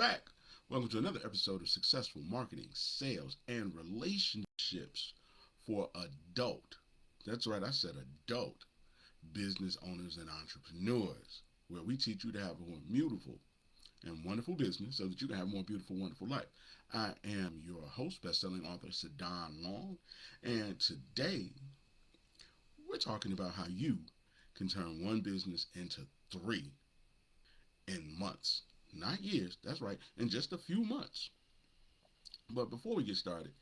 back. Welcome to another episode of Successful Marketing, Sales, and Relationships for Adult. That's right, I said adult business owners and entrepreneurs, where we teach you to have a more beautiful and wonderful business so that you can have a more beautiful, wonderful life. I am your host, best-selling author Sadon Long, and today we're talking about how you can turn one business into three in months, not years. That's right, in just a few months. But before we get started,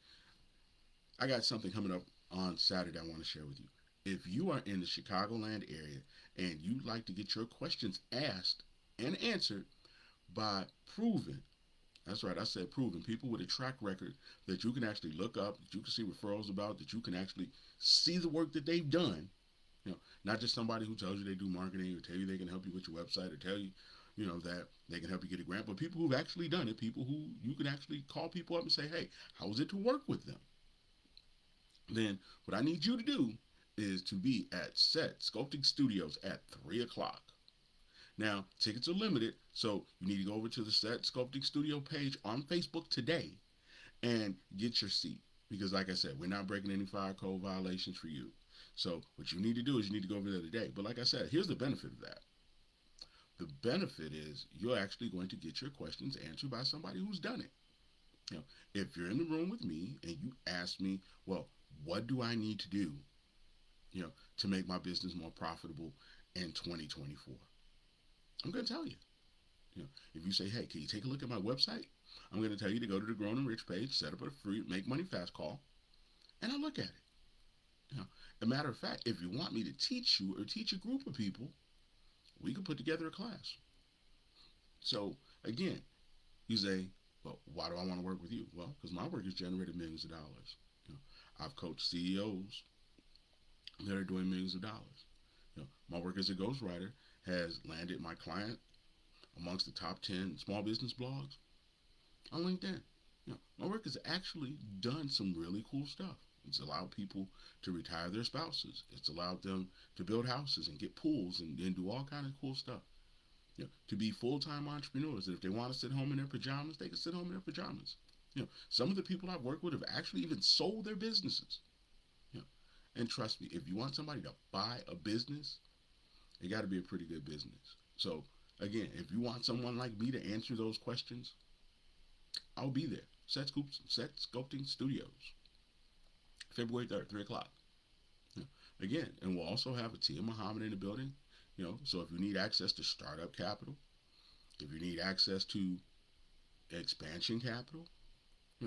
I got something coming up on Saturday I want to share with you. If you are in the Chicagoland area and you'd like to get your questions asked and answered by proven, that's right, I said proven, people with a track record that you can actually look up, that you can see referrals about, that you can actually see the work that they've done, not just somebody who tells you they do marketing or tell you they can help you with your website or tell you, that they can help you get a grant, but people who've actually done it, people who you can actually call people up and say, hey, how is it to work with them? Then what I need you to do is to be at Set Sculpting Studios at 3 o'clock. Now, tickets are limited, so you need to go over to the Set Sculpting Studio page on Facebook today and get your seat. Because like I said, we're not breaking any fire code violations for you. So what you need to do is you need to go over there today. But like I said, here's the benefit of that. The benefit is you're actually going to get your questions answered by somebody who's done it. If you're in the room with me and you ask me, well, what do I need to do, to make my business more profitable in 2024? I'm going to tell you. If you say, hey, can you take a look at my website? I'm going to tell you to go to the Grown and Rich page, set up a free Make Money Fast call, and I'll look at it. As a matter of fact, if you want me to teach you or teach a group of people, we can put together a class. So again, you say, well, why do I want to work with you? Well, because my work has generated millions of dollars. I've coached CEOs that are doing millions of dollars. My work as a ghostwriter has landed my client amongst the top 10 small business blogs on LinkedIn. My work has actually done some really cool stuff. It's allowed people to retire their spouses. It's allowed them to build houses and get pools and do all kinds of cool stuff. To be full-time entrepreneurs. And if they want to sit home in their pajamas, they can sit home in their pajamas. Some of the people I've worked with have actually even sold their businesses. And trust me, if you want somebody to buy a business, it got to be a pretty good business. So again, if you want someone like me to answer those questions, I'll be there. Set Sculpting Studios, February 3rd, 3 o'clock. Again, and we'll also have a Tia Muhammad in the building. So if you need access to startup capital, if you need access to expansion capital,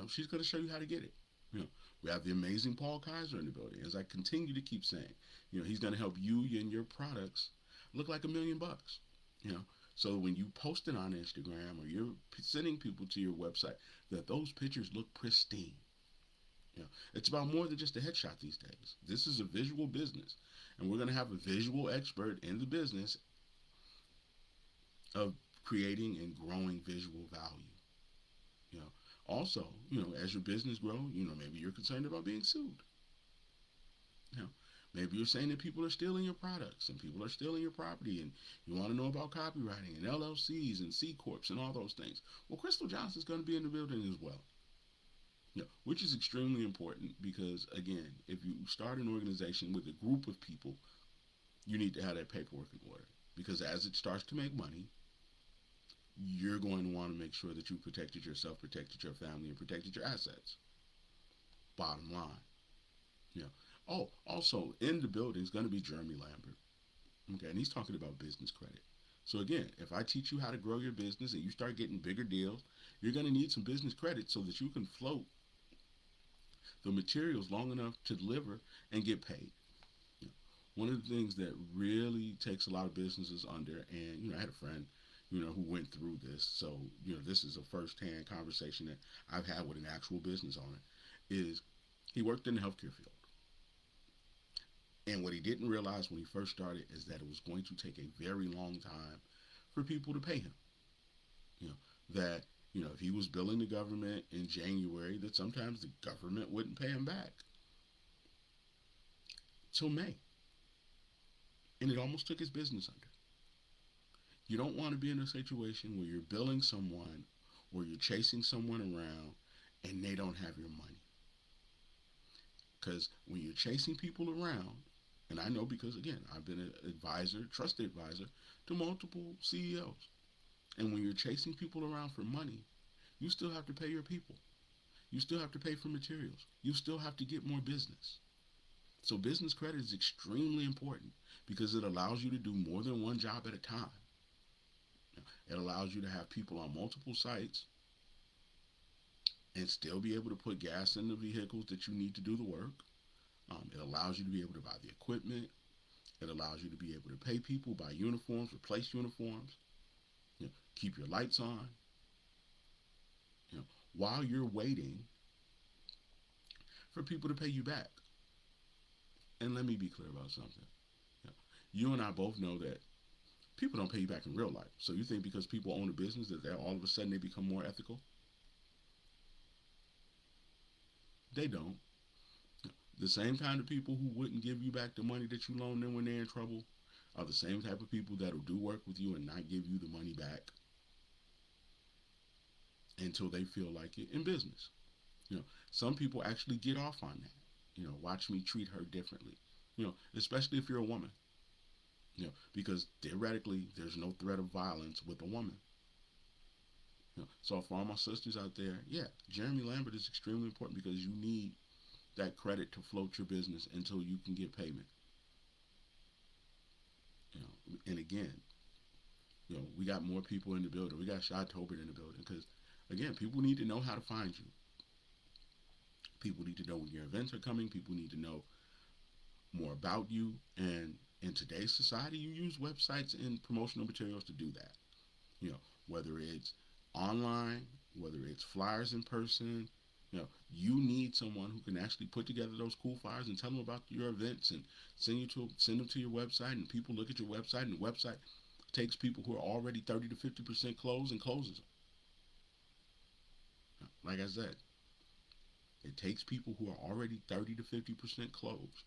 she's going to show you how to get it. We have the amazing Paul Kaiser in the building. As I continue to keep saying, he's going to help you and your products look like $1 million. So when you post it on Instagram or you're sending people to your website, that those pictures look pristine. It's about more than just a headshot these days. This is a visual business, and we're going to have a visual expert in the business of creating and growing visual value. Also, as your business grows, maybe you're concerned about being sued. Maybe you're saying that people are stealing your products and people are stealing your property, and you want to know about copywriting and LLCs and C Corps and all those things. Well, Crystal Johnson's going to be in the building as well. Which is extremely important because, again, if you start an organization with a group of people, you need to have that paperwork in order. Because as it starts to make money, you're going to want to make sure that you protected yourself, protected your family, and protected your assets. Bottom line. Oh, also in the building is going to be Jeremy Lambert. Okay, and he's talking about business credit. So again, if I teach you how to grow your business and you start getting bigger deals, you're going to need some business credit so that you can float the materials long enough to deliver and get paid. One of the things that really takes a lot of businesses under, and I had a friend, who went through this, so this is a first-hand conversation that I've had with an actual business owner, is he worked in the healthcare field. And what he didn't realize when he first started is that it was going to take a very long time for people to pay him. That if he was billing the government in January, that sometimes the government wouldn't pay him back till May. And it almost took his business under. You don't want to be in a situation where you're billing someone where you're chasing someone around and they don't have your money. Because when you're chasing people around, and I know because, again, I've been an advisor, trusted advisor to multiple CEOs. And when you're chasing people around for money, you still have to pay your people. You still have to pay for materials. You still have to get more business. So business credit is extremely important because it allows you to do more than one job at a time. It allows you to have people on multiple sites and still be able to put gas in the vehicles that you need to do the work. It allows you to be able to buy the equipment. It allows you to be able to pay people, buy uniforms, replace uniforms, keep your lights on, while you're waiting for people to pay you back. And let me be clear about something. You and I both know that people don't pay you back in real life. So you think because people own a business that they're all of a sudden they become more ethical? They don't. The same kind of people who wouldn't give you back the money that you loaned them when they're in trouble are the same type of people that'll do work with you and not give you the money back until they feel like it in business. Some people actually get off on that. Watch me treat her differently. Especially if you're a woman. Because theoretically there's no threat of violence with a woman. So for all my sisters out there, yeah, Jeremy Lambert is extremely important because you need that credit to float your business until you can get payment. And again, we got more people in the building. We got Shy Tobert in the building because, again, people need to know how to find you. People need to know when your events are coming. People need to know more about you. And in today's society, you use websites and promotional materials to do that. Whether it's online, whether it's flyers in person, you need someone who can actually put together those cool flyers and tell them about your events and send them to your website. And people look at your website, and the website takes people who are already 30 to 50% closed and closes them. Like I said, it takes people who are already 30 to 50% closed.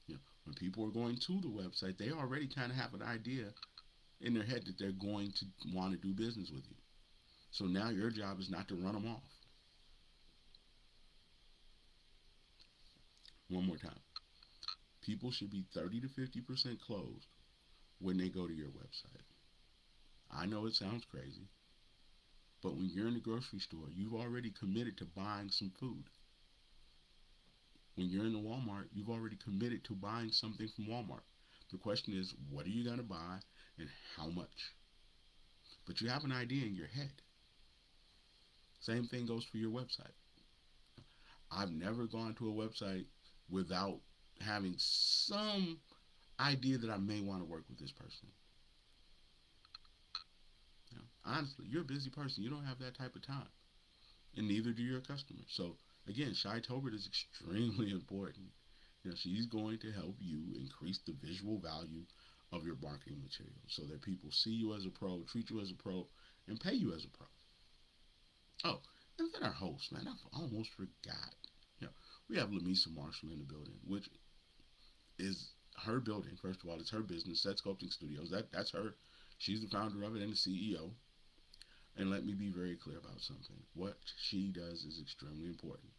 When people are going to the website, they already kind of have an idea in their head that they're going to want to do business with you. So now your job is not to run them off. One more time. People should be 30 to 50% closed when they go to your website. I know it sounds crazy, but when you're in the grocery store, you've already committed to buying some food. When you're in the Walmart, you've already committed to buying something from Walmart. The question is, what are you going to buy and how much? But you have an idea in your head. Same thing goes for your website. I've never gone to a website without having some idea that I may want to work with this person. Honestly, you're a busy person. You don't have that type of time. And neither do your customers. So, again, Shy Tobert is extremely important. She's going to help you increase the visual value of your marketing material so that people see you as a pro, treat you as a pro, and pay you as a pro. Oh, and then our host, man, I almost forgot. We have Lamisa Marshall in the building, which is her building. First of all, it's her business, Set Sculpting Studios. That's her. She's the founder of it and the CEO. And let me be very clear about something. What she does is extremely important.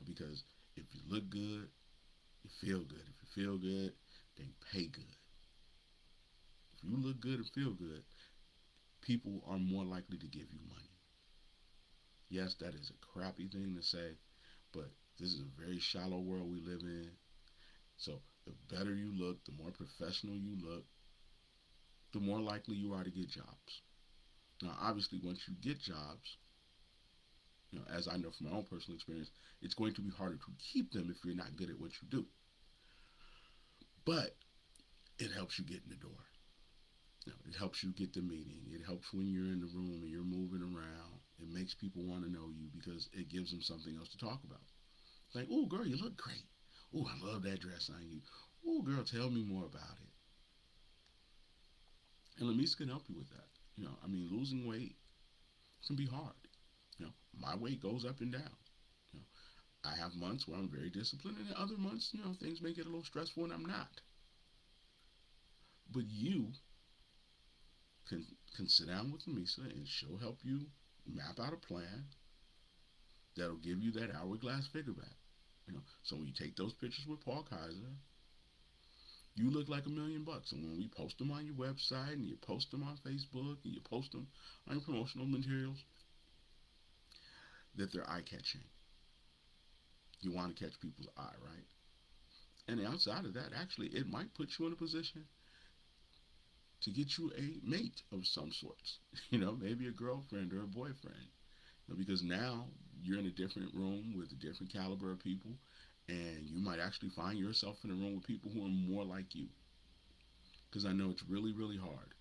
Because if you look good, you feel good. If you feel good, then pay good. If you look good and feel good, people are more likely to give you money. Yes, that is a crappy thing to say, but this is a very shallow world we live in. So the better you look, the more professional you look, the more likely you are to get jobs. Now, obviously, once you get jobs, as I know from my own personal experience, it's going to be harder to keep them if you're not good at what you do. But it helps you get in the door. It helps you get the meeting. It helps when you're in the room and you're moving around. It makes people want to know you because it gives them something else to talk about. Like, oh, girl, you look great. Oh, I love that dress on you. Oh, girl, tell me more about it. And Lamisa can help you with that. Losing weight can be hard. My weight goes up and down. I have months where I'm very disciplined, and other months, things may get a little stressful and I'm not. But you can sit down with Lamisa and she'll help you map out a plan that'll give you that hourglass figure back. So when you take those pictures with Paul Kaiser, you look like $1,000,000. And when we post them on your website and you post them on Facebook and you post them on your promotional materials, that they're eye catching. You want to catch people's eye, right? And outside of that, actually, it might put you in a position to get you a mate of some sorts. Maybe a girlfriend or a boyfriend. Because now you're in a different room with a different caliber of people, and you might actually find yourself in a room with people who are more like you. Because I know it's really, really hard.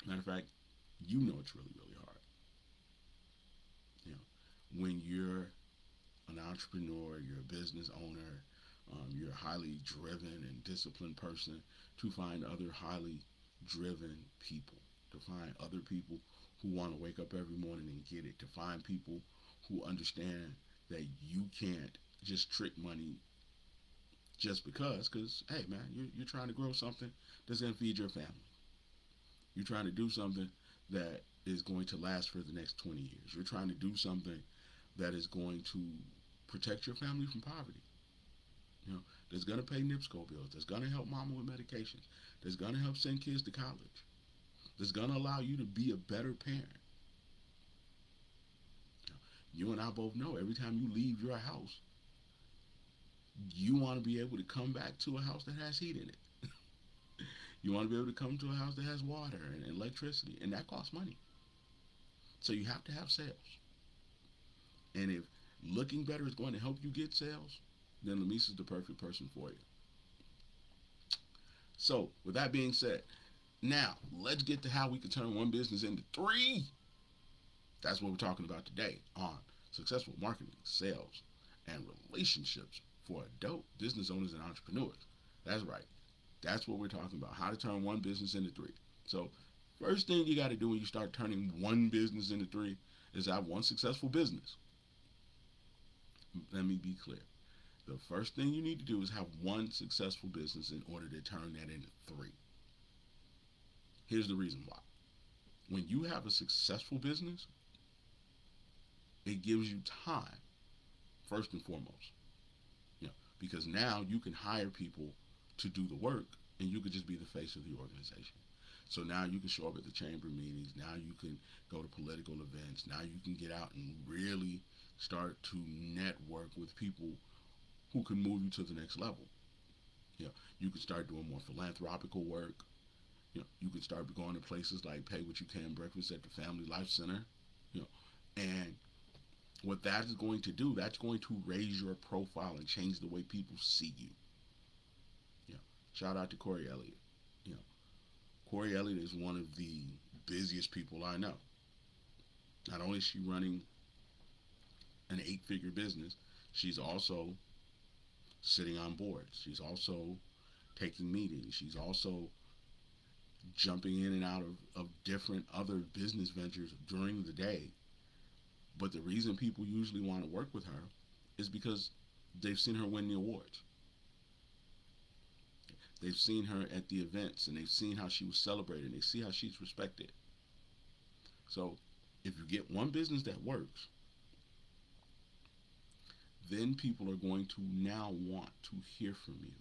Matter of fact, you know it's really, really hard. When you're an entrepreneur, you're a business owner, you're a highly driven and disciplined person, to find other highly driven people, to find other people who want to wake up every morning and get it, to find people who understand that you can't just trick money just because hey man, you're trying to grow something that's going to feed your family. You're trying to do something that is going to last for the next 20 years. You're trying to do something that is going to protect your family from poverty. That's going to pay NIPSCO bills, that's going to help mama with medications, that's going to help send kids to college, that's going to allow you to be a better parent. You and I both know every time you leave your house, you want to be able to come back to a house that has heat in it. You want to be able to come to a house that has water and electricity, and that costs money. So you have to have sales. And if looking better is going to help you get sales, then Lamise is the perfect person for you. So, with that being said, now let's get to how we can turn one business into three. That's what we're talking about today on Successful Marketing, Sales, and Relationships for Adult Business Owners and Entrepreneurs. That's right. That's what we're talking about, how to turn one business into three. So, first thing you got to do when you start turning one business into three is have one successful business. Let me be clear. The first thing you need to do is have one successful business in order to turn that into three. Here's the reason why. When you have a successful business, it gives you time, first and foremost. Because now you can hire people to do the work, and you could just be the face of the organization. So now you can show up at the chamber meetings. Now you can go to political events. Now you can get out and really start to network with people who can move you to the next level. You can start doing more philanthropical work. You can start going to places like Pay What You Can Breakfast at the Family Life Center. And what that is going to do, that's going to raise your profile and change the way people see you. Shout out to Corey Elliott. Corey Elliott is one of the busiest people I know. Not only is she running an 8-figure business, she's also sitting on boards. She's also taking meetings. She's also jumping in and out of different other business ventures during the day. But the reason people usually want to work with her is because they've seen her win the awards. They've seen her at the events, and they've seen how she was celebrated, and they see how she's respected. So if you get one business that works, then people are going to now want to hear from you.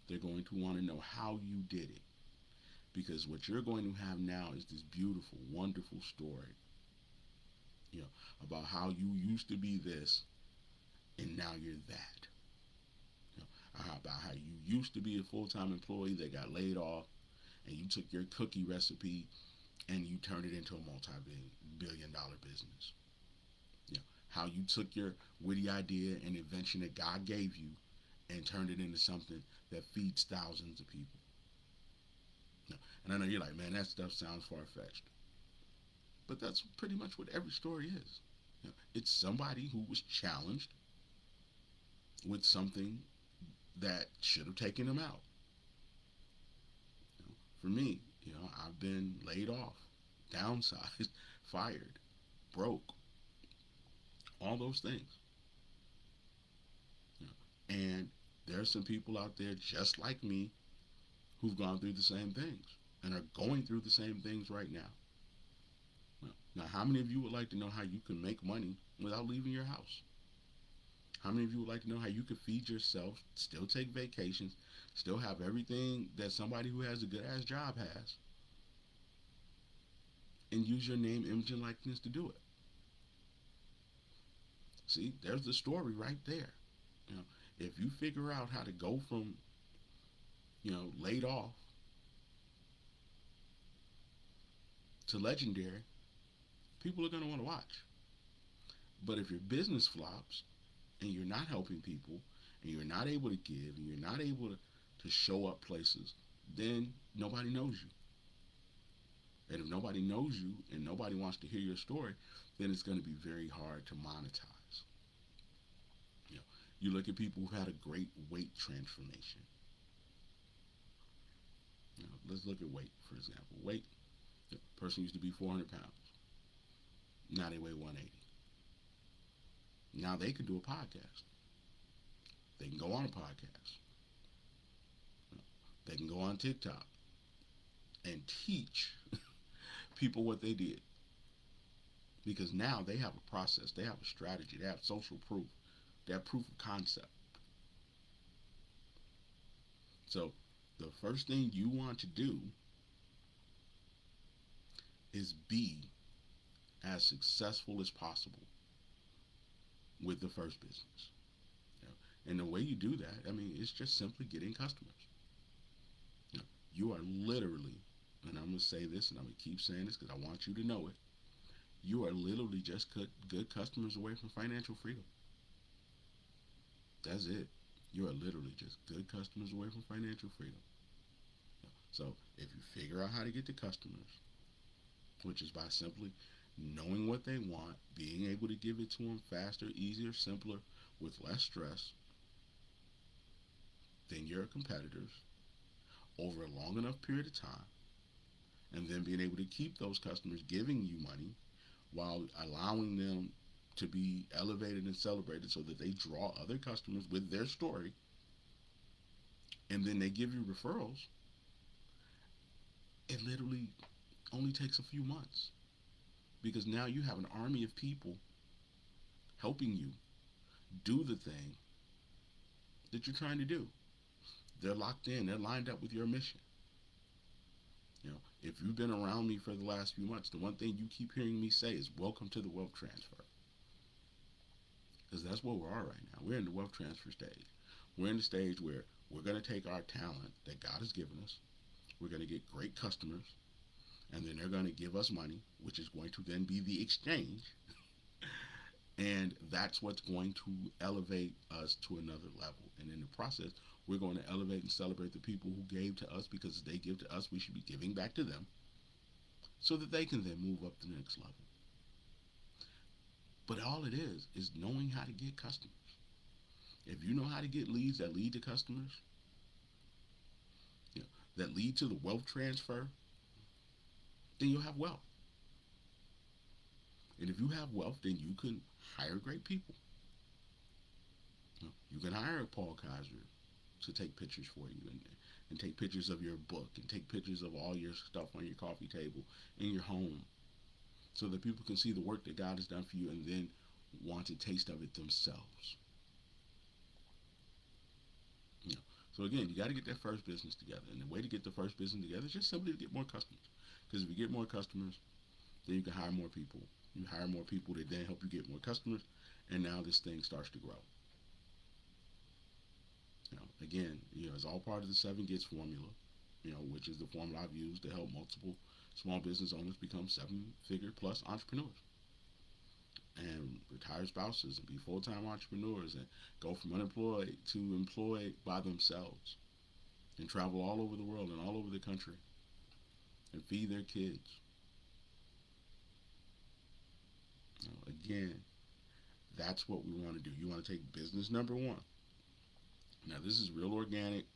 They're going to want to know how you did it. Because what you're going to have now is this beautiful, wonderful story, about how you used to be this and now you're that. About how you used to be a full-time employee that got laid off, and you took your cookie recipe and you turned it into a multi-billion-dollar business. How you took your witty idea and invention that God gave you and turned it into something that feeds thousands of people. And I know you're like, man, that stuff sounds far-fetched. But that's pretty much what every story is. It's somebody who was challenged with something that should have taken them out. For me, I've been laid off, downsized, fired, broke, all those things. And there are some people out there just like me who've gone through the same things and are going through the same things right now. Now, how many of you would like to know how you can make money without leaving your house? How many of you would like to know how you can feed yourself, still take vacations, still have everything that somebody who has a good ass job has, and use your name, image, and likeness to do it? See, there's the story right there. You know, if you figure out how to go from, laid off to legendary, people are going to want to watch. But if your business flops and you're not helping people and you're not able to give and you're not able to show up places, then nobody knows you. And if nobody knows you and nobody wants to hear your story, then it's going to be very hard to monetize. You know, you look at people who've had a great weight transformation. Let's look at weight, for example. Weight, the person used to be 400 pounds. Now they weigh 180. Now they can do a podcast. They can go on a podcast. They can go on TikTok and teach people what they did. Because now they have a process, they have a strategy, they have social proof, they have proof of concept. So the first thing you want to do is be as successful as possible with the first business. And the way you do that, it's just simply getting customers. You are literally, and I'm going to say this and I'm going to keep saying this because I want you to know it, you are literally just good customers away from financial freedom. That's it. You are literally just good customers away from financial freedom. So if you figure out how to get the customers, which is by simply knowing what they want, being able to give it to them faster, easier, simpler, with less stress than your competitors over a long enough period of time, and then being able to keep those customers giving you money while allowing them to be elevated and celebrated so that they draw other customers with their story, and then they give you referrals, it literally only takes a few months, because now you have an army of people helping you do the thing that you're trying to do. They're locked in, they're lined up with your mission. If you've been around me for the last few months, the one thing you keep hearing me say is welcome to the wealth transfer. Because that's where we are right now. We're in the wealth transfer stage. We're in the stage where we're going to take our talent that God has given us. We're going to get great customers. And then they're going to give us money, which is going to then be the exchange. And that's what's going to elevate us to another level. And in the process, we're going to elevate and celebrate the people who gave to us, because if they give to us, we should be giving back to them so that they can then move up to the next level. But all it is knowing how to get customers. If you know how to get leads that lead to customers, that lead to the wealth transfer, then you'll have wealth. And if you have wealth, then you can hire great people. You can hire Paul Kaiser to take pictures for you and take pictures of your book and take pictures of all your stuff on your coffee table in your home, so that people can see the work that God has done for you and then want a taste of it themselves. So again, you got to get that first business together. And the way to get the first business together is just simply to get more customers. Because if you get more customers, then you can hire more people. You hire more people that then help you get more customers. And now this thing starts to grow. Again, it's all part of the 7 Gets formula, which is the formula I've used to help multiple small business owners become 7-figure plus entrepreneurs, and retired spouses, and be full-time entrepreneurs, and go from unemployed to employed by themselves, and travel all over the world and all over the country, and feed their kids. Again, that's what we want to do. You want to take business number 1. Now, this is real organic.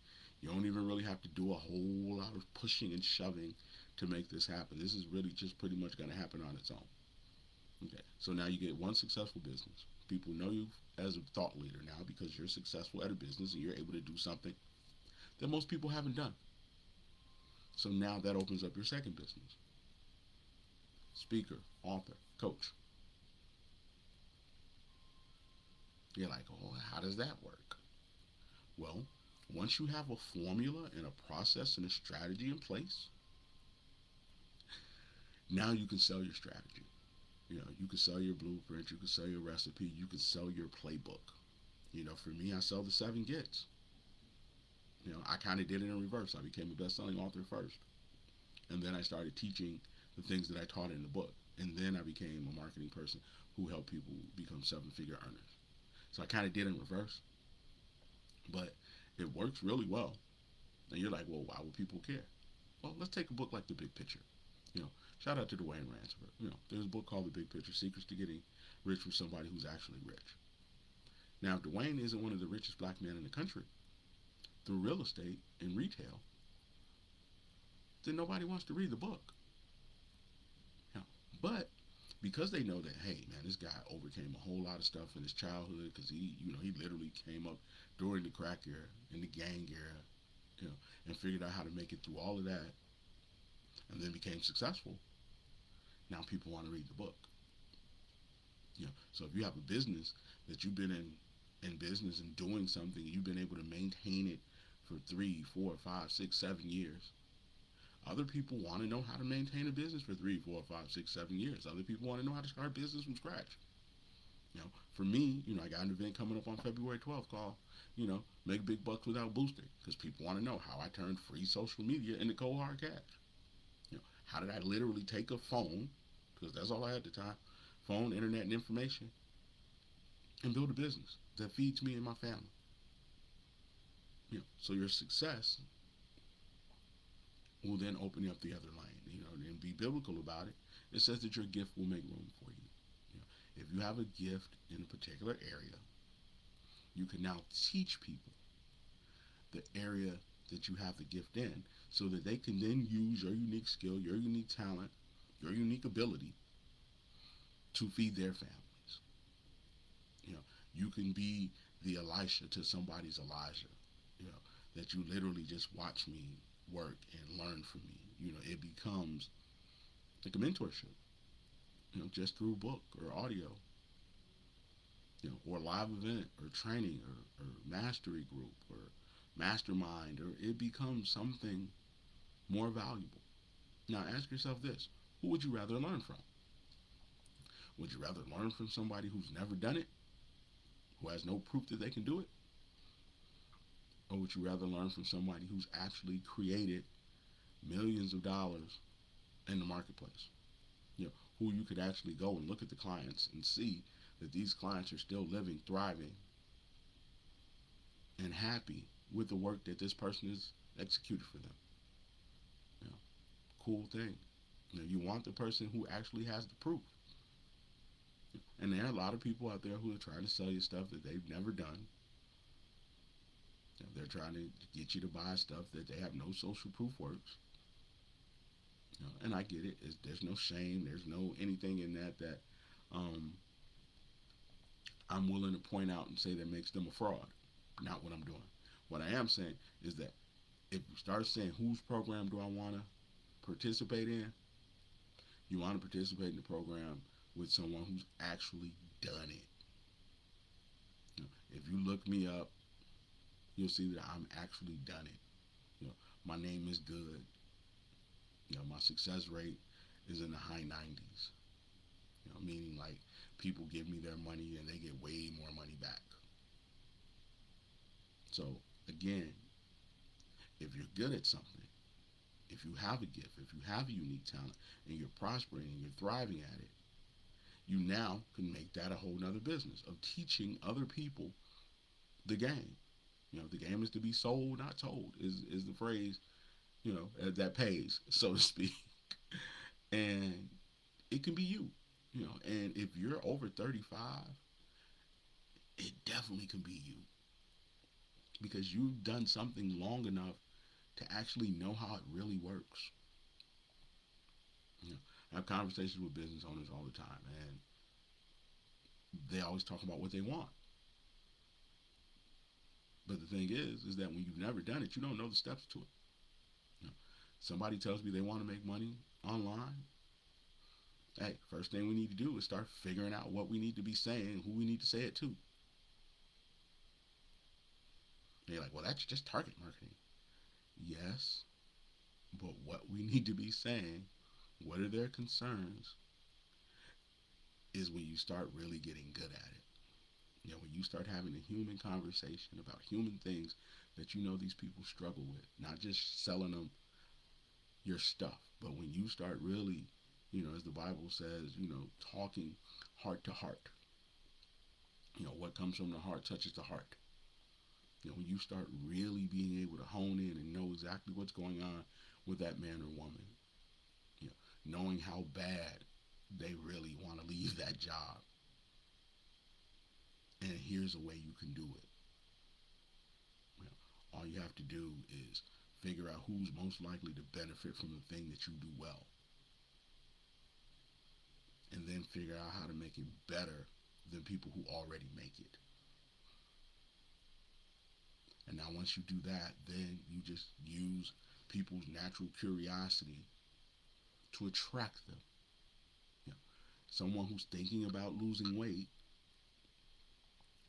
You don't even really have to do a whole lot of pushing and shoving to make this happen. This is really just pretty much going to happen on its own. Okay, so now you get one successful business. People know you as a thought leader now because you're successful at a business and you're able to do something that most people haven't done. So now that opens up your second business. speaker, author, coach. You're like, oh, how does that work? Well, once you have a formula and a process and a strategy in place, now you can sell your strategy. You can sell your blueprint, you can sell your recipe, you can sell your playbook. For me, I sell the 7 gets. I kind of did it in reverse. I became a best-selling author first, and then I started teaching the things that I taught in the book, and then I became a marketing person who helped people become 7-figure earners. So I kind of did it in reverse, but it works really well. And you're like, well, why would people care? Well, let's take a book like The Big Picture. You know, Shout out to Dwayne Ransford. There's a book called The Big Picture: Secrets to Getting Rich from Somebody Who's Actually Rich. Now, if Dwayne isn't one of the richest black men in the country through real estate and retail, then nobody wants to read the book. You know, but because they know that, hey, man, this guy overcame a whole lot of stuff in his childhood, because he literally came up during the crack era, in the gang era, and figured out how to make it through all of that, and then became successful. Now people want to read the book. So if you have a business that you've been in business and doing something, you've been able to maintain it for 3, 4, 5, 6, 7 years. Other people want to know how to maintain a business for 3, 4, 5, 6, 7 years. Other people want to know how to start a business from scratch. For me, I got an event coming up on February 12th called, Make Big Bucks Without Boosting, because people want to know how I turned free social media into cold hard cash. How did I literally take a phone, because that's all I had at the time, phone, internet, and information, and build a business that feeds me and my family. So your success will then open up the other lane, and be biblical about it. It says that your gift will make room for you. If you have a gift in a particular area, you can now teach people the area that you have the gift in, so that they can then use your unique skill, your unique talent, your unique ability to feed their families. You can be the Elisha to somebody's Elijah. That you literally just watch me work and learn from me. It becomes like a mentorship. Just through book or audio. Or live event or training or mastery group or mastermind, or it becomes something more valuable. Now ask yourself this: who would you rather learn from? Would you rather learn from somebody who's never done it, who has no proof that they can do it? Or would you rather learn from somebody who's actually created millions of dollars in the marketplace? Who you could actually go and look at the clients and see that these clients are still living, thriving, and happy with the work that this person has executed for them. You know, Cool thing. You want the person who actually has the proof. And there are a lot of people out there who are trying to sell you stuff that they've never done. They're trying to get you to buy stuff that they have no social proof works. And I get it. There's no shame. There's no anything in that I'm willing to point out and say that makes them a fraud. Not what I'm doing. What I am saying is that if you start saying, whose program do I want to participate in, you want to participate in the program with someone who's actually done it. If you look me up, you'll see that I'm actually done it. My name is good. My success rate is in the high 90s. Meaning like people give me their money and they get way more money back. So again, if you're good at something, if you have a gift, if you have a unique talent, and you're prospering and you're thriving at it, you now can make that a whole nother business of teaching other people the game. The game is to be sold, not told, is the phrase, that pays, so to speak. And it can be you, and if you're over 35, it definitely can be you, because you've done something long enough to actually know how it really works. I have conversations with business owners all the time, and they always talk about what they want. But the thing is that when you've never done it, you don't know the steps to it. Somebody tells me they want to make money online, Hey, first thing we need to do is start figuring out what we need to be saying, who we need to say it to. And you're like, well, that's just target marketing. Yes, but what we need to be saying, what are their concerns, is when you start really getting good at it. When you start having a human conversation about human things that these people struggle with, not just selling them your stuff, but when you start really, as the Bible says, talking heart to heart, what comes from the heart touches the heart. When you start really being able to hone in and know exactly what's going on with that man or woman, you know, knowing how bad they really want to leave that job, and here's a way you can do it. All you have to do is figure out who's most likely to benefit from the thing that you do well, and then figure out how to make it better than people who already make it. And now once you do that, then you just use people's natural curiosity to attract them. You know, Someone who's thinking about losing weight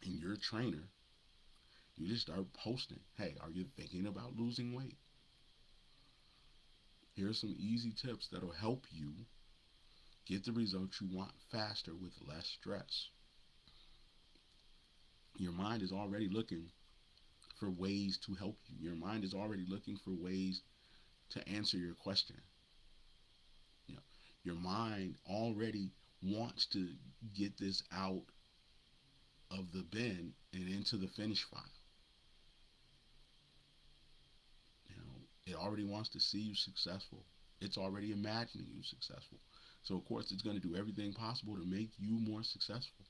and you're a trainer, you just start posting, hey, are you thinking about losing weight? Here are some easy tips that'll help you get the results you want faster with less stress. Your mind is already looking for ways to help you. Your mind is already looking for ways to answer your question. You know, your mind already wants to get this out of the bin and into the finish file. It already wants to see you successful. It's already imagining you successful. So of course it's going to do everything possible to make you more successful.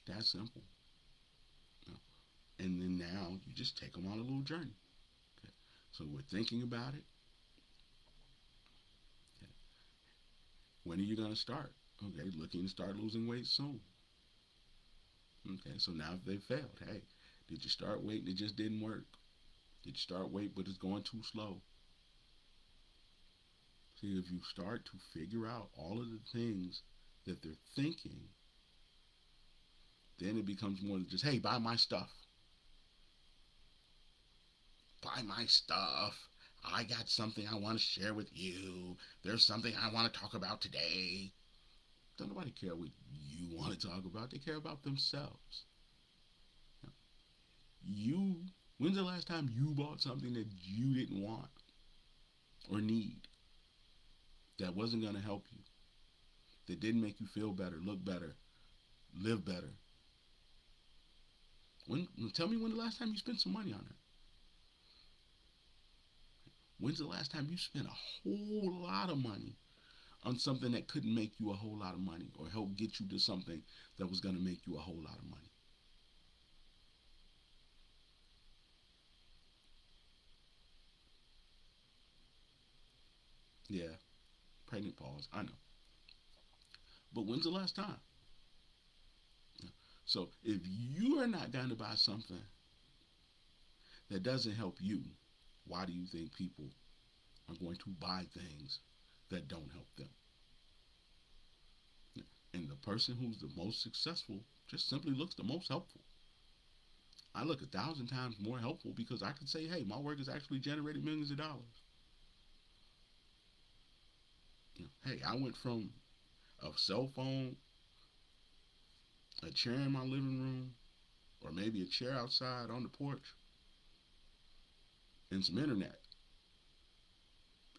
That's simple. You know? And then now you just take them on a little journey. Okay? So we're thinking about it. Okay? When are you going to start? Okay, looking to start losing weight soon. Okay, so now if they failed, hey, did you start weight and it just didn't work? Did you start weight but it's going too slow? See, if you start to figure out all of the things that they're thinking, then it becomes more than just, hey, buy my stuff. Buy my stuff. I got something I want to share with you. There's something I want to talk about today. Don't nobody care what you want to talk about. They care about themselves. You, when's the last time you bought something that you didn't want or need, that wasn't going to help you, that didn't make you feel better, look better, live better? Tell me when the last time you spent some money on it. When's the last time you spent a whole lot of money on something that couldn't make you a whole lot of money or help get you to something that was going to make you a whole lot of money? Yeah, pregnant pause, I know. But when's the last time? So if you are not going to buy something that doesn't help you, why do you think people are going to buy things that don't help them? And the person who's the most successful just simply looks the most helpful. I look 1,000 times more helpful because I can say, hey, my work has actually generated millions of dollars. Hey, I went from a cell phone, a chair in my living room, or maybe a chair outside on the porch, and some internet,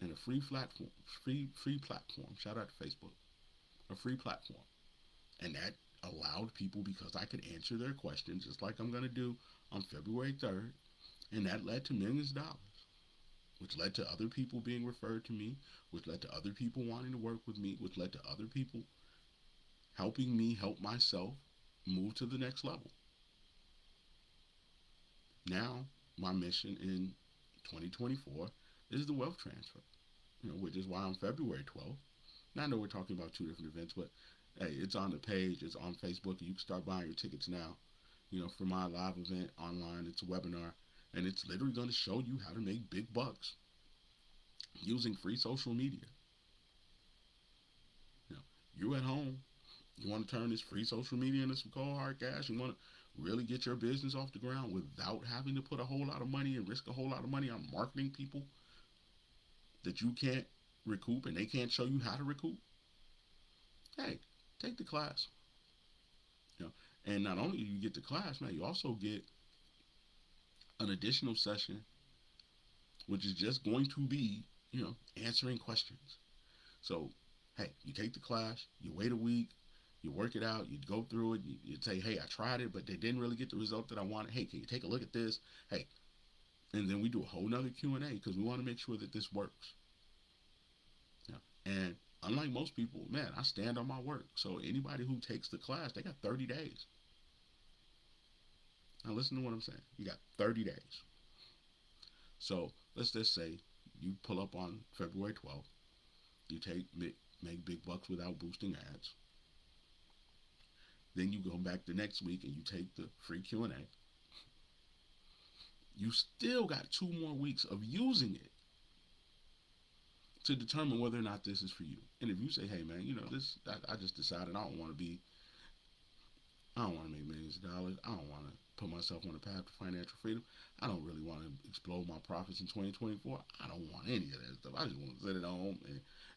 and a free platform. Shout out to Facebook, a free platform, and that allowed people, because I could answer their questions just like I'm going to do on February 3rd, and that led to millions of dollars, which led to other people being referred to me, which led to other people wanting to work with me, which led to other people helping me help myself move to the next level. Now, my mission in 2024 is the wealth transfer, which is why on February 12th, now I know we're talking about two different events, but hey, it's on the page, it's on Facebook, and you can start buying your tickets now. For my live event online, it's a webinar, and it's literally going to show you how to make big bucks using free social media. You know, you at home, you want to turn this free social media into some cold hard cash. You want to really get your business off the ground without having to put a whole lot of money and risk a whole lot of money on marketing people that you can't recoup and they can't show you how to recoup. Hey, take the class. You know, and not only do you get the class, man, you also get an additional session, which is just going to be, answering questions. So, hey, you take the class, you wait a week, you work it out, you go through it, you say, hey, I tried it, but they didn't really get the result that I wanted. Hey, can you take a look at this? Hey, and then we do a whole nother Q&A because we want to make sure that this works. And unlike most people, man, I stand on my work. So anybody who takes the class, they got 30 days. Now listen to what I'm saying. You got 30 days. So let's just say you pull up on February 12th. You make big bucks without boosting ads. Then you go back the next week and you take the free Q&A. You still got 2 more weeks of using it to determine whether or not this is for you. And if you say, hey man, I just decided I don't want to make millions of dollars. I don't want to put myself on a path to financial freedom. I don't really want to explode my profits in 2024. I don't want any of that stuff. I just want to sit at home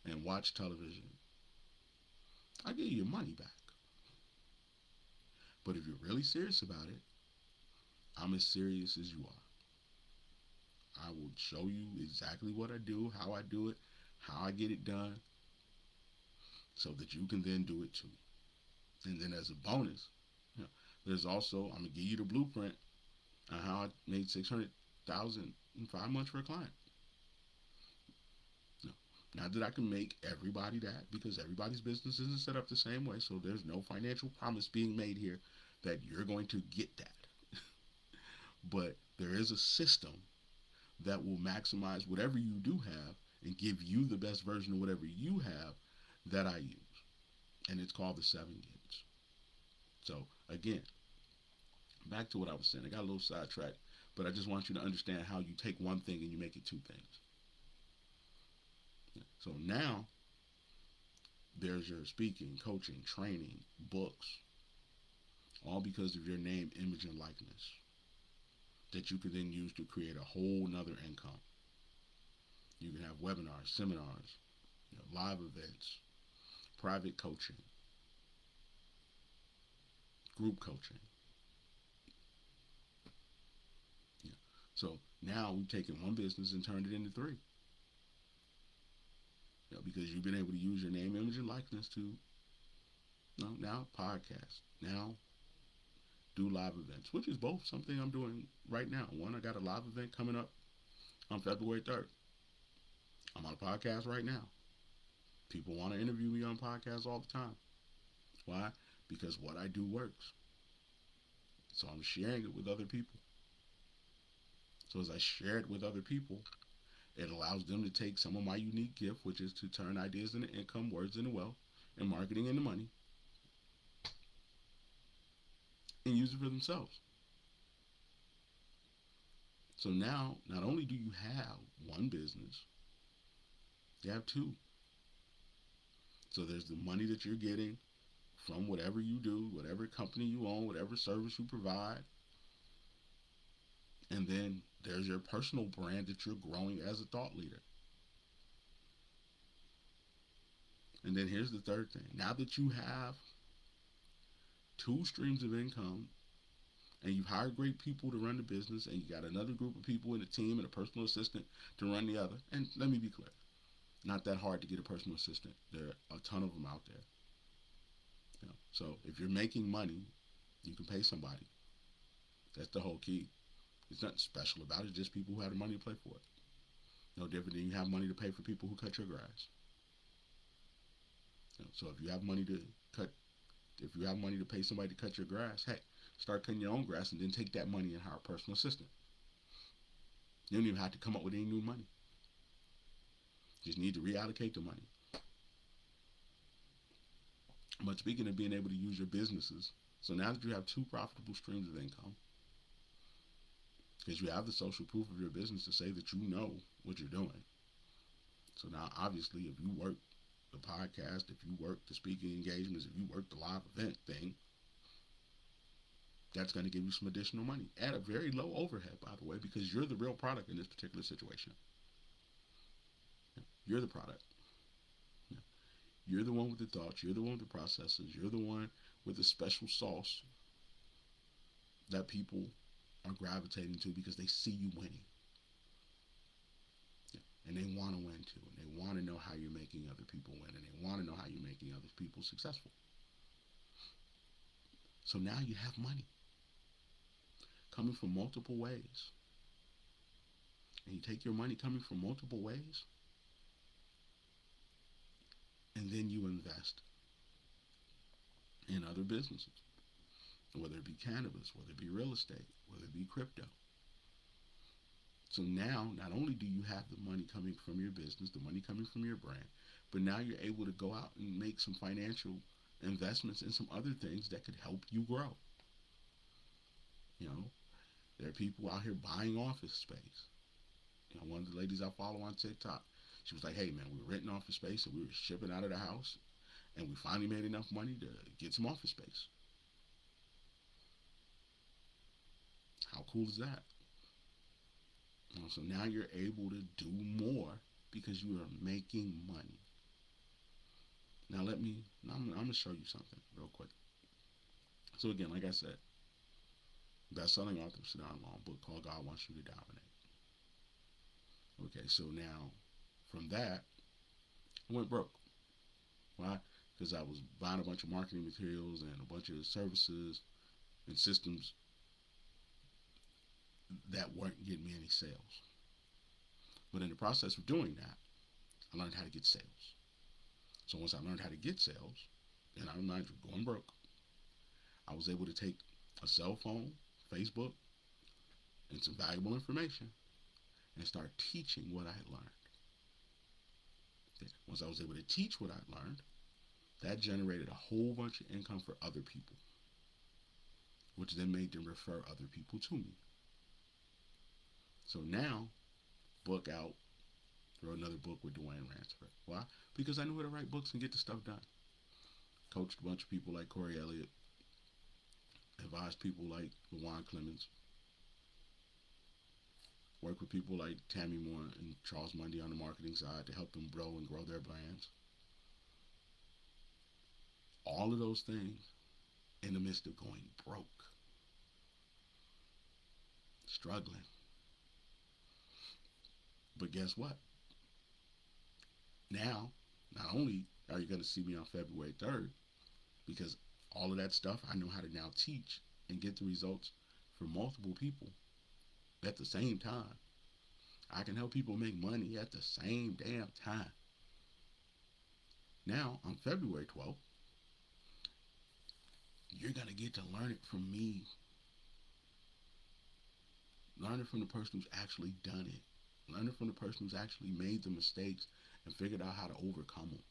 and watch television. I'll give you your money back. But if you're really serious about it, I'm as serious as you are. I will show you exactly what I do, how I do it, how I get it done, so that you can then do it too. And then as a bonus, there's also, I'm gonna give you the blueprint on how I made $600,000 in 5 months for a client. Not that I can make everybody that, because everybody's business isn't set up the same way. So there's no financial promise being made here that you're going to get that. But there is a system that will maximize whatever you do have and give you the best version of whatever you have that I use. And it's called the 7 gates. So again, back to what I was saying. I got a little sidetracked, but I just want you to understand how you take one thing and you make it 2 things. So now there's your speaking, coaching, training, books, all because of your name, image, and likeness that you can then use to create a whole nother income. You can have webinars, seminars, live events, private coaching, group coaching. So now we've taken one business and turned it into 3. Because you've been able to use your name, image, and likeness to now podcast, now do live events, which is both something I'm doing right now. One, I got a live event coming up on February 3rd. I'm on a podcast right now. People want to interview me on podcasts all the time. Why? Because what I do works. So I'm sharing it with other people. So as I share it with other people, it allows them to take some of my unique gift, which is to turn ideas into income, words into wealth, and marketing into money, and use it for themselves. So now, not only do you have one business, you have 2. So there's the money that you're getting from whatever you do, whatever company you own, whatever service you provide. And then there's your personal brand that you're growing as a thought leader. And then here's the third thing. Now that you have 2 streams of income and you've hired great people to run the business and you got another group of people in the team and a personal assistant to run the other. And let me be clear, not that hard to get a personal assistant. There are a ton of them out there. So if you're making money, you can pay somebody. That's the whole key. There's nothing special about it, just people who have the money to pay for it. No different than you have money to pay for people who cut your grass. So if you have money to pay somebody to cut your grass, hey, start cutting your own grass and then take that money and hire a personal assistant. You don't even have to come up with any new money. You just need to reallocate the money. But speaking of being able to use your businesses, so now that you have 2 profitable streams of income, because you have the social proof of your business to say that you know what you're doing, So now, obviously, if you work the podcast, if you work the speaking engagements, if you work the live event thing, that's going to give you some additional money at a very low overhead, by the way, because you're the real product in this particular situation. You're the product. You're the one with the thoughts. You're the one with the processes. You're the one with the special sauce that people are gravitating to because they see you winning. And they want to win too. And they want to know how you're making other people win. And they want to know how you're making other people successful. So now you have money coming from multiple ways. And you take your money coming from multiple ways, and then you invest in other businesses, whether it be cannabis, whether it be real estate, whether it be crypto. So now, not only do you have the money coming from your business, the money coming from your brand, but now you're able to go out and make some financial investments in some other things that could help you grow. You know, there are people out here buying office space. You know, one of the ladies I follow on TikTok, she was like, hey man, we were renting office space and we were shipping out of the house and we finally made enough money to get some office space. How cool is that? So now you're able to do more because you are making money. Now I'm going to show you something real quick. So again, like I said, best-selling author of Sidon Long, book called God Wants You to Dominate. Okay, so now from that, I went broke. Why? Because I was buying a bunch of marketing materials and a bunch of services and systems that weren't getting me any sales. But in the process of doing that, I learned how to get sales. So once I learned how to get sales, and I mind you, going broke, I was able to take a cell phone, Facebook, and some valuable information and start teaching what I had learned. Once I was able to teach what I'd learned, that generated a whole bunch of income for other people, which then made them refer other people to me. So now, book out, wrote another book with Dwayne Ransford. Why? Because I knew how to write books and get the stuff done. Coached a bunch of people like Corey Elliott, advised people like LaJuan Clemens, worked with people like Tammy Moore and Charles Mundy on the marketing side to help them grow and grow their brands. All of those things in the midst of going broke, struggling. But guess what? Now, not only are you going to see me on February 3rd, because all of that stuff I know how to now teach and get the results for multiple people at the same time. I can help people make money at the same damn time. Now, on February 12th, you're going to get to learn it from me. Learn it from the person who's actually done it. Learn it from the person who's actually made the mistakes and figured out how to overcome them.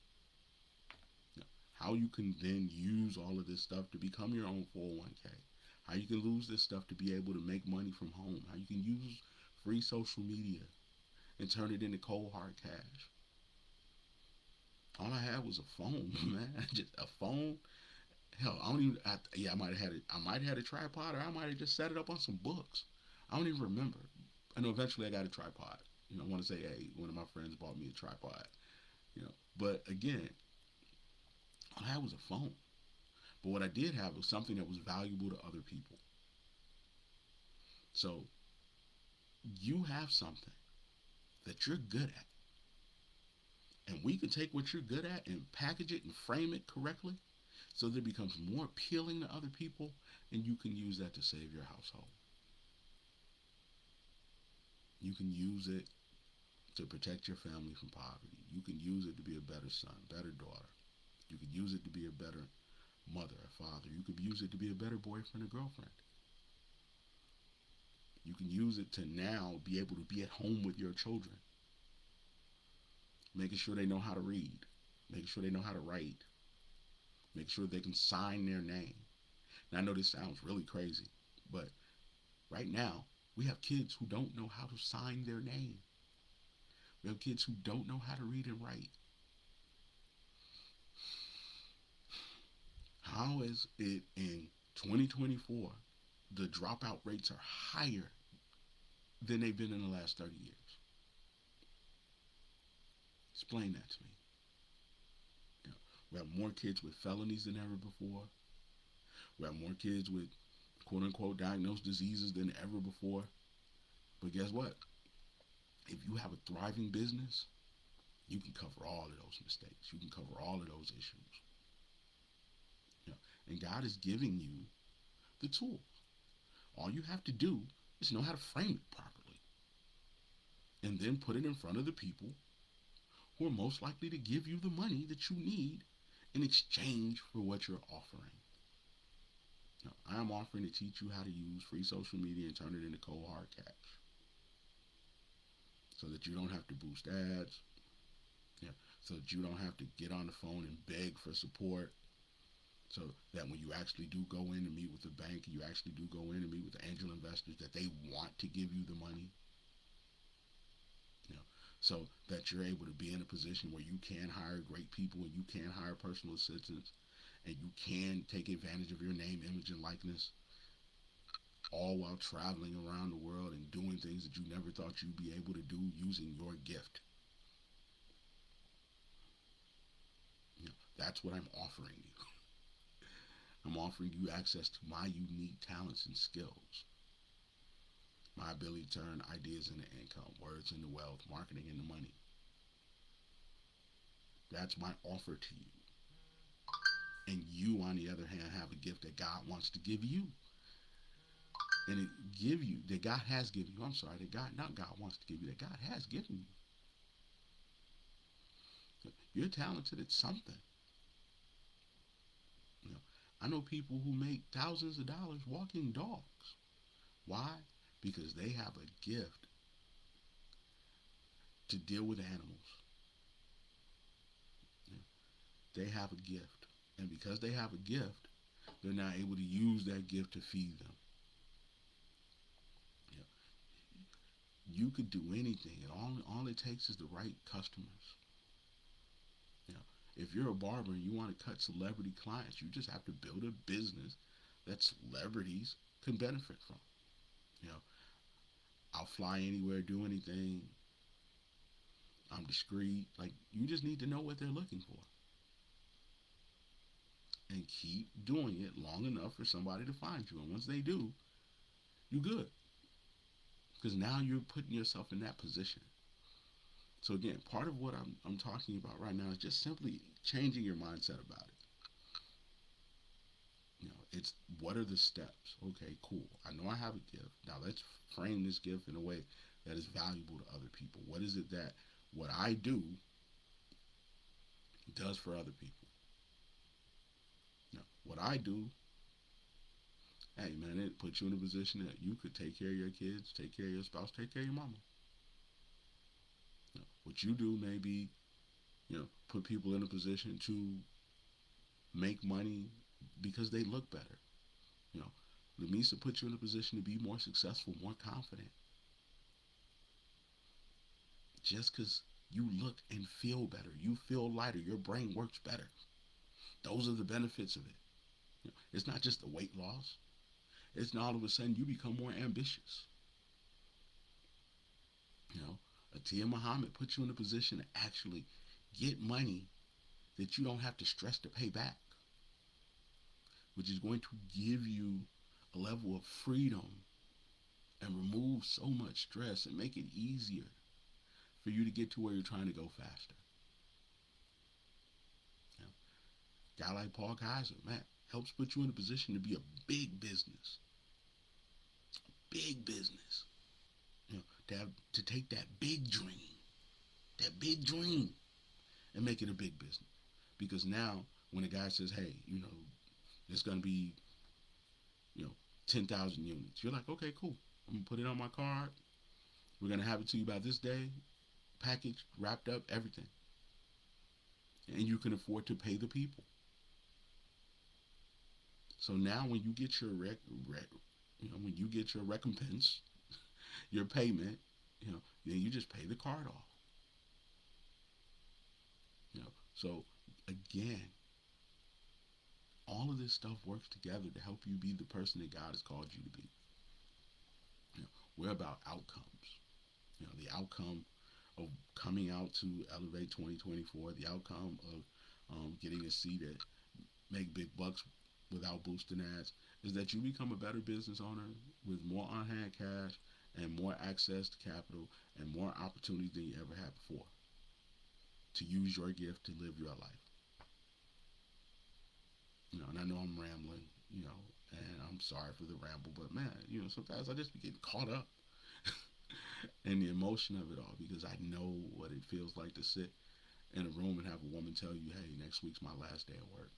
How you can then use all of this stuff to become your own 401k. How you can use this stuff to be able to make money from home. How you can use free social media and turn it into cold hard cash. All I had was a phone, man. Just a phone. Hell, I might have had a tripod, or I might have just set it up on some books. I don't even remember. I know eventually I got a tripod. I want to say, hey, one of my friends bought me a tripod. But again, all I had was a phone. But what I did have was something that was valuable to other people. So you have something that you're good at. And we can take what you're good at and package it and frame it correctly so that it becomes more appealing to other people, and you can use that to save your household. You can use it to protect your family from poverty. You can use it to be a better son, better daughter. You could use it to be a better mother or father. You could use it to be a better boyfriend or girlfriend. You can use it to now be able to be at home with your children, making sure they know how to read, making sure they know how to write, making sure they can sign their name. Now, I know this sounds really crazy, but right now, we have kids who don't know how to sign their name. We have kids who don't know how to read and write. How is it in 2024 the dropout rates are higher than they've been in the last 30 years? Explain that to me. You know, we have more kids with felonies than ever before. We have more kids with quote unquote diagnosed diseases than ever before. But guess what? If you have a thriving business, you can cover all of those mistakes. You can cover all of those issues. You know, and God is giving you the tools. All you have to do is know how to frame it properly. And then put it in front of the people who are most likely to give you the money that you need in exchange for what you're offering. Now, I am offering to teach you how to use free social media and turn it into cold hard cash so that you don't have to boost ads, yeah, so that you don't have to get on the phone and beg for support, so that when you actually do go in and meet with the bank, you actually do go in and meet with the angel investors, that they want to give you the money, you know, so that you're able to be in a position where you can hire great people and you can hire personal assistants and you can take advantage of your name, image, and likeness, all while traveling around the world and doing things that you never thought you'd be able to do using your gift. You know, that's what I'm offering you. I'm offering you access to my unique talents and skills. My ability to turn ideas into income, words into wealth, marketing into money. That's my offer to you. And you, on the other hand, have a gift that God wants to give you. And it give you, that God has given you. I'm sorry, that God, not God wants to give you, that God has given you. You're talented at something. You know, I know people who make thousands of dollars walking dogs. Why? Because they have a gift to deal with animals. You know, they have a gift. And because they have a gift, they're now able to use that gift to feed them. You know, you could do anything. And all it takes is the right customers. You know, if you're a barber and you want to cut celebrity clients, you just have to build a business that celebrities can benefit from. You know, I'll fly anywhere, do anything. I'm discreet. Like, you just need to know what they're looking for. And keep doing it long enough for somebody to find you. And once they do, you're good. Because now you're putting yourself in that position. So again, part of what I'm talking about right now is just simply changing your mindset about it. You know, it's what are the steps? Okay, cool. I know I have a gift. Now let's frame this gift in a way that is valuable to other people. What is it that what I do does for other people? You know, what I do, hey man, it puts you in a position that you could take care of your kids, take care of your spouse, take care of your mama. You know, what you do may be, you know, put people in a position to make money because they look better. You know, Lamisa put you in a position to be more successful, more confident. Just because you look and feel better, you feel lighter, your brain works better. Those are the benefits of it. You know, it's not just the weight loss. It's not all of a sudden you become more ambitious. You know, Atiya Muhammad puts you in a position to actually get money that you don't have to stress to pay back, which is going to give you a level of freedom and remove so much stress and make it easier for you to get to where you're trying to go faster. You know, a guy like Paul Kaiser, man, helps put you in a position to be a big business. Big business. You know, to take that big dream, and make it a big business. Because now, when a guy says, "Hey, you know, it's gonna be, you know, 10,000 units," you're like, "Okay, cool. I'm gonna put it on my card. We're gonna have it to you by this day, packaged, wrapped up, everything." And you can afford to pay the people. So now, when you get your when you get your recompense, your payment, you know, then you just pay the card off. So again, all of this stuff works together to help you be the person that God has called you to be. We're about outcomes. The outcome of coming out to Elevate 2024, the outcome of getting a seat at Make Big Bucks without boosting ads, is that you become a better business owner with more on-hand cash and more access to capital and more opportunities than you ever had before to use your gift to live your life. And I know I'm rambling, and I'm sorry for the ramble, but man, sometimes I just be getting caught up in the emotion of it all because I know what it feels like to sit in a room and have a woman tell you, hey, next week's my last day of work.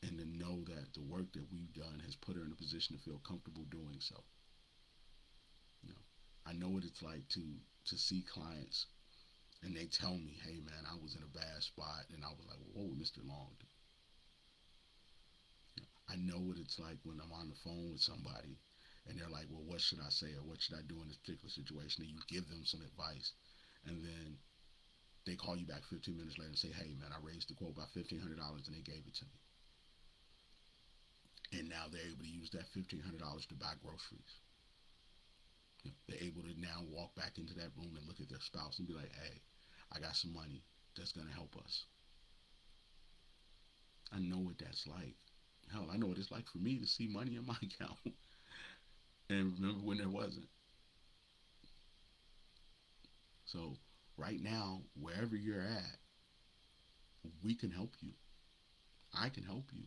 And to know that the work that we've done has put her in a position to feel comfortable doing so. I know what it's like to see clients and they tell me, hey man, I was in a bad spot, and I was like, well, what would Mr. Long do? I know what it's like when I'm on the phone with somebody and they're like, well, what should I say or what should I do in this particular situation? And you give them some advice, and then they call you back 15 minutes later and say, hey man, I raised the quote by $1,500 and they gave it to me. And now they're able to use that $1,500 to buy groceries. They're able to now walk back into that room and look at their spouse and be like, hey, I got some money that's going to help us. I know what that's like. Hell, I know what it's like for me to see money in my account and remember when there wasn't. So right now, wherever you're at, we can help you. I can help you.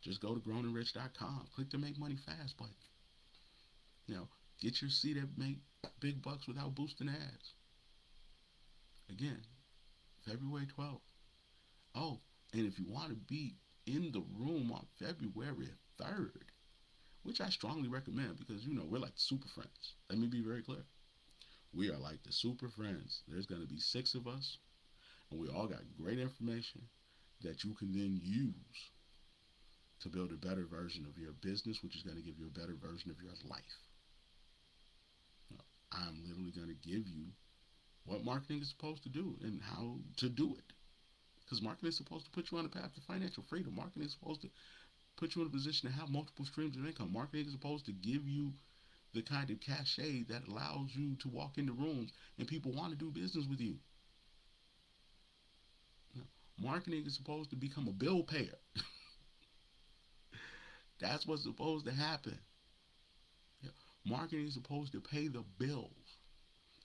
Just go to grownandrich.com. Click the Make Money Fast button. Get your seat at Make Big Bucks without boosting ads. Again, February 12th. Oh, and if you want to be in the room on February 3rd, which I strongly recommend because, we're like the super friends. Let me be very clear. We are like the super friends. There's going to be 6 of us, and we all got great information that you can then use to build a better version of your business, which is going to give you a better version of your life. I'm literally going to give you what marketing is supposed to do and how to do it. Because marketing is supposed to put you on a path to financial freedom. Marketing is supposed to put you in a position to have multiple streams of income. Marketing is supposed to give you the kind of cachet that allows you to walk into rooms and people want to do business with you. Marketing is supposed to become a bill payer. That's what's supposed to happen. Marketing is supposed to pay the bills.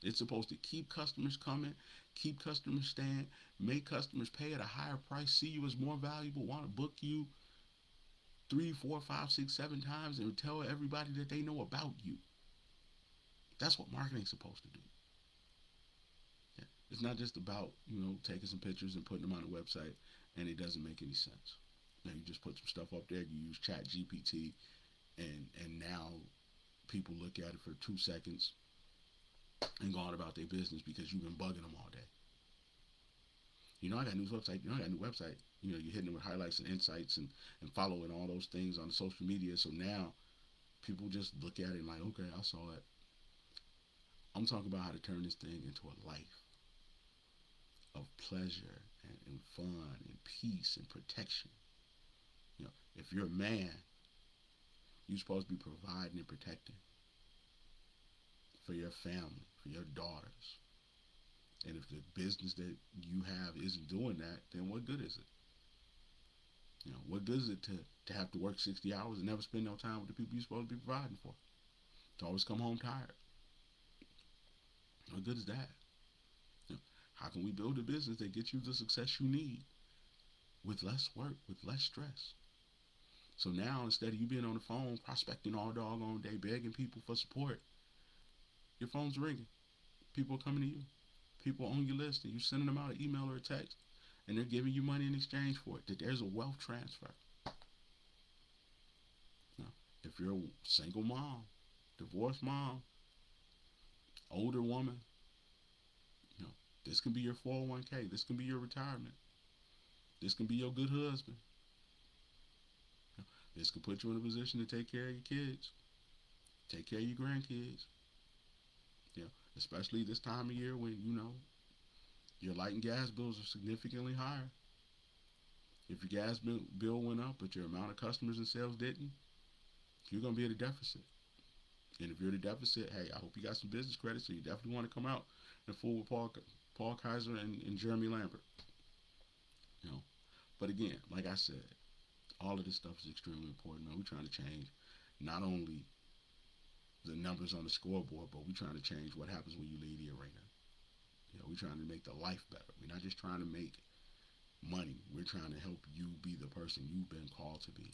It's supposed to keep customers coming, keep customers staying, make customers pay at a higher price, see you as more valuable, want to book you 3, 4, 5, 6, 7 times, and tell everybody that they know about you. That's what marketing is supposed to do. It's not just about, taking some pictures and putting them on a website and it doesn't make any sense. You just put some stuff up there, you use Chat GPT, and now people look at it for 2 seconds and go on about their business because you've been bugging them all day. I got a new website. I got a new website. You're hitting it with highlights and insights and following all those things on social media. So now people just look at it and like, okay, I saw it. I'm talking about how to turn this thing into a life of pleasure and fun and peace and protection. If you're a man, you're supposed to be providing and protecting for your family, for your daughters. And if the business that you have isn't doing that, then what good is it? What good is it to have to work 60 hours and never spend no time with the people you're supposed to be providing for? To always come home tired. What good is that? How can we build a business that gets you the success you need with less work, with less stress? So now, instead of you being on the phone prospecting all doggone day, begging people for support, your phone's ringing. People are coming to you. People on your list, and you sending them out an email or a text, and they're giving you money in exchange for it. That there's a wealth transfer. Now, if you're a single mom, divorced mom, older woman, this can be your 401k. This can be your retirement. This can be your good husband. This can put you in a position to take care of your kids, take care of your grandkids. Especially this time of year when, Your light and gas bills are significantly higher. If your gas bill went up, but your amount of customers and sales didn't, you're going to be at a deficit. And if you're at a deficit, hey, I hope you got some business credit, so you definitely want to come out and fool with Paul Kaiser and Jeremy Lambert. You know, but again, like I said, all of this stuff is extremely important, man. We're trying to change not only the numbers on the scoreboard, but we're trying to change what happens when you leave the arena. You know, we're trying to make the life better. We're not just trying to make money. We're trying to help you be the person you've been called to be.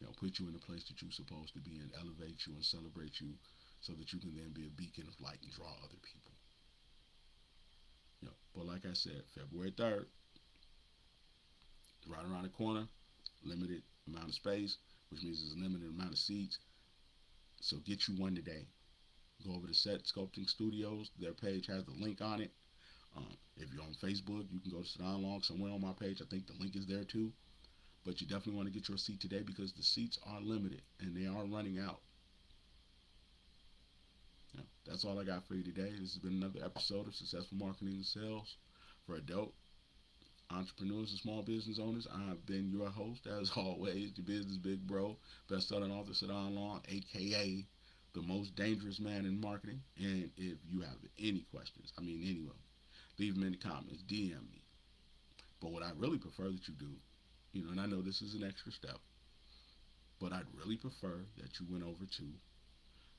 You know, put you in the place that you're supposed to be and elevate you and celebrate you so that you can then be a beacon of light and draw other people. You know, but like I said, February 3rd, right around the corner, limited amount of space, which means there's a limited amount of seats. So get you one today. Go over to Set Sculpting Studios. Their page has the link on it. If you're on Facebook, you can go to Sadon Long somewhere on my page. I think the link is there too. But you definitely want to get your seat today because the seats are limited and they are running out. Yeah, that's all I got for you today. This has been another episode of Successful Marketing and Sales for Adult Entrepreneurs and Small Business Owners. I've been your host, as always, the business big bro, best-selling author Sadon Long, aka the most dangerous man in marketing. And if you have any questions, anyone, leave them in the comments, DM me. But what I really prefer that you do, and I know this is an extra step, but I'd really prefer that you went over to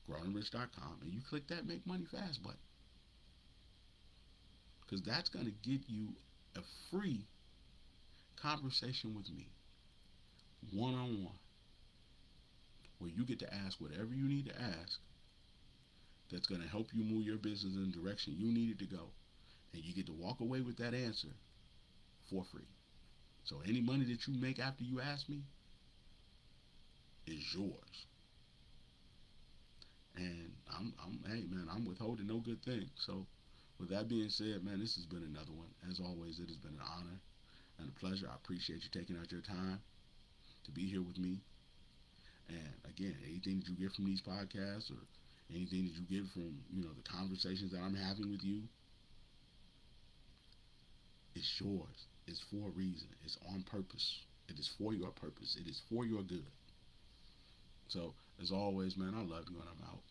growingrich.com and you click that Make Money Fast button. Because that's going to get you a free conversation with me, one-on-one, where you get to ask whatever you need to ask that's going to help you move your business in the direction you need it to go. And you get to walk away with that answer for free. So any money that you make after you ask me is yours. And hey man, I'm withholding no good thing. So with that being said, man, this has been another one. As always, it has been an honor and a pleasure. I appreciate you taking out your time to be here with me. And again, anything that you get from these podcasts or anything that you get from, the conversations that I'm having with you, it's yours. It's for a reason. It's on purpose. It is for your purpose. It is for your good. So, as always, man, I love you and I'm out.